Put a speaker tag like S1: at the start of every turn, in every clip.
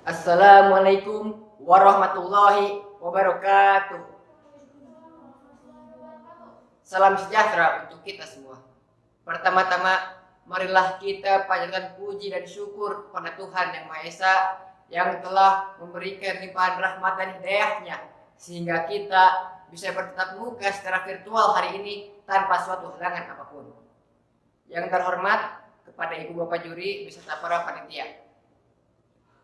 S1: Assalamualaikum warahmatullahi wabarakatuh. Salam sejahtera untuk kita semua. Pertama-tama, marilah kita panjatkan puji dan syukur kepada Tuhan Yang Maha Esa yang telah memberikan limpahan rahmat dan hidayah-Nya sehingga kita bisa bertatap muka secara virtual hari ini tanpa suatu halangan apapun. Yang terhormat kepada Ibu Bapak Juri beserta para panitia.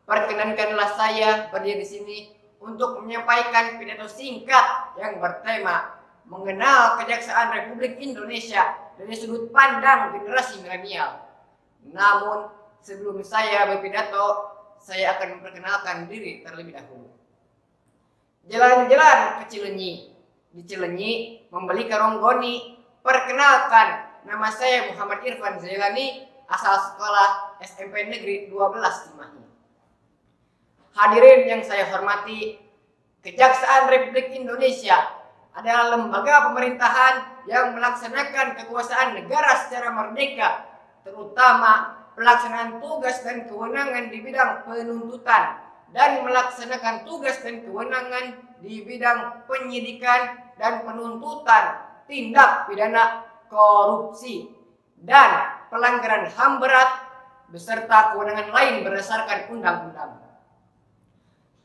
S1: Perkenankanlah saya berdiri di sini untuk menyampaikan pidato singkat yang bertema mengenal Kejaksaan Republik Indonesia dari sudut pandang generasi milenial. Namun sebelum saya berpidato, saya akan memperkenalkan diri terlebih dahulu. Jalan-jalan ke Cileunyi, di Cileunyi membeli karonggoni. Perkenalkan, nama saya Muhammad Irfan Zailani, asal sekolah SMP Negeri 12 Cimahi. Hadirin yang saya hormati, Kejaksaan Republik Indonesia adalah lembaga pemerintahan yang melaksanakan kekuasaan negara secara merdeka, terutama pelaksanaan tugas dan kewenangan di bidang penuntutan dan melaksanakan tugas dan kewenangan di bidang penyidikan dan penuntutan tindak pidana korupsi dan pelanggaran HAM berat beserta kewenangan lain berdasarkan undang-undang.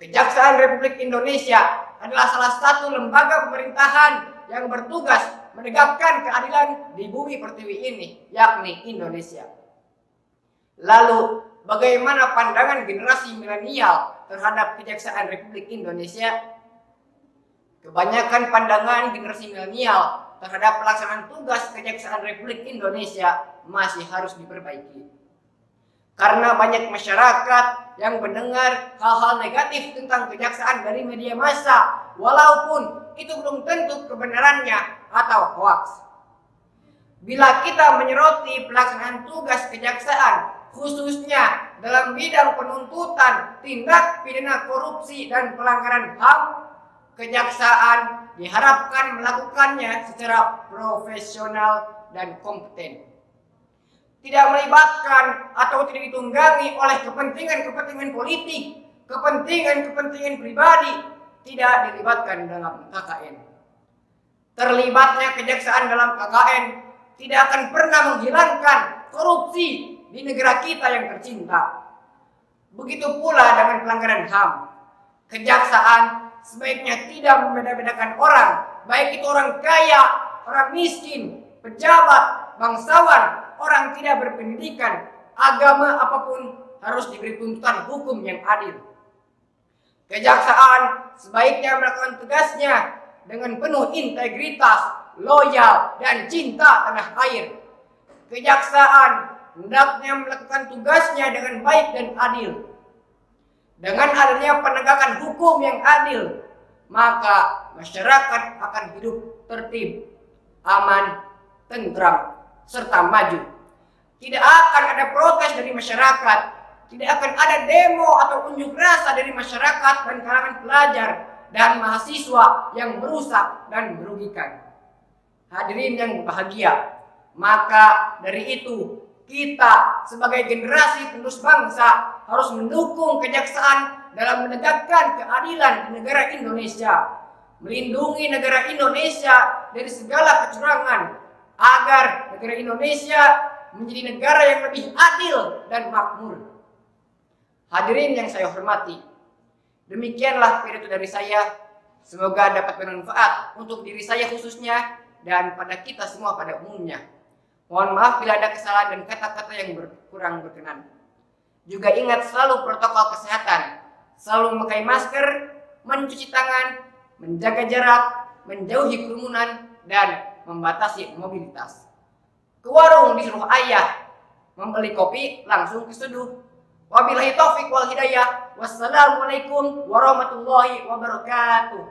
S1: Kejaksaan Republik Indonesia adalah salah satu lembaga pemerintahan yang bertugas menegakkan keadilan di bumi pertiwi ini, yakni Indonesia. Lalu, bagaimana pandangan generasi milenial terhadap Kejaksaan Republik Indonesia? Kebanyakan pandangan generasi milenial terhadap pelaksanaan tugas Kejaksaan Republik Indonesia masih harus diperbaiki. Karena banyak masyarakat yang mendengar hal-hal negatif tentang kejaksaan dari media massa, walaupun itu belum tentu kebenarannya atau hoaks. Bila kita menyoroti pelaksanaan tugas kejaksaan, khususnya dalam bidang penuntutan tindak pidana korupsi dan pelanggaran HAM, kejaksaan diharapkan melakukannya secara profesional dan kompeten. Tidak melibatkan atau tidak ditunggangi oleh kepentingan-kepentingan politik, kepentingan-kepentingan pribadi, tidak dilibatkan dalam KKN. Terlibatnya kejaksaan dalam KKN tidak akan pernah menghilangkan korupsi di negara kita yang tercinta. Begitu pula dengan pelanggaran HAM. Kejaksaan sebaiknya tidak membeda-bedakan orang, baik itu orang kaya, orang miskin, pejabat, bangsawan, orang tidak berpendidikan, agama apapun harus diberi tuntutan hukum yang adil. Kejaksaan sebaiknya melakukan tugasnya dengan penuh integritas, loyal, dan cinta tanah air. Kejaksaan hendaknya melakukan tugasnya dengan baik dan adil. Dengan adanya penegakan hukum yang adil, maka masyarakat akan hidup tertib, aman, tentram, serta maju. Tidak akan ada protes dari masyarakat, tidak akan ada demo atau unjuk rasa dari masyarakat dan kalangan pelajar dan mahasiswa yang merusak dan merugikan. Hadirin yang bahagia, maka dari itu kita sebagai generasi penerus bangsa harus mendukung kejaksaan dalam menegakkan keadilan di negara Indonesia, melindungi negara Indonesia dari segala kecurangan, agar negara Indonesia menjadi negara yang lebih adil dan makmur. Hadirin yang saya hormati, demikianlah pidato dari saya. Semoga dapat bermanfaat untuk diri saya khususnya dan pada kita semua pada umumnya. Mohon maaf bila ada kesalahan dan kata-kata yang kurang berkenan. Juga ingat selalu protokol kesehatan, selalu memakai masker, mencuci tangan, menjaga jarak, menjauhi kerumunan, dan membatasi mobilitas. Ke warung disuruh ayah, membeli kopi langsung ke seduh. Wabillahi taufiq wal hidayah. Wassalamualaikum warahmatullahi wabarakatuh.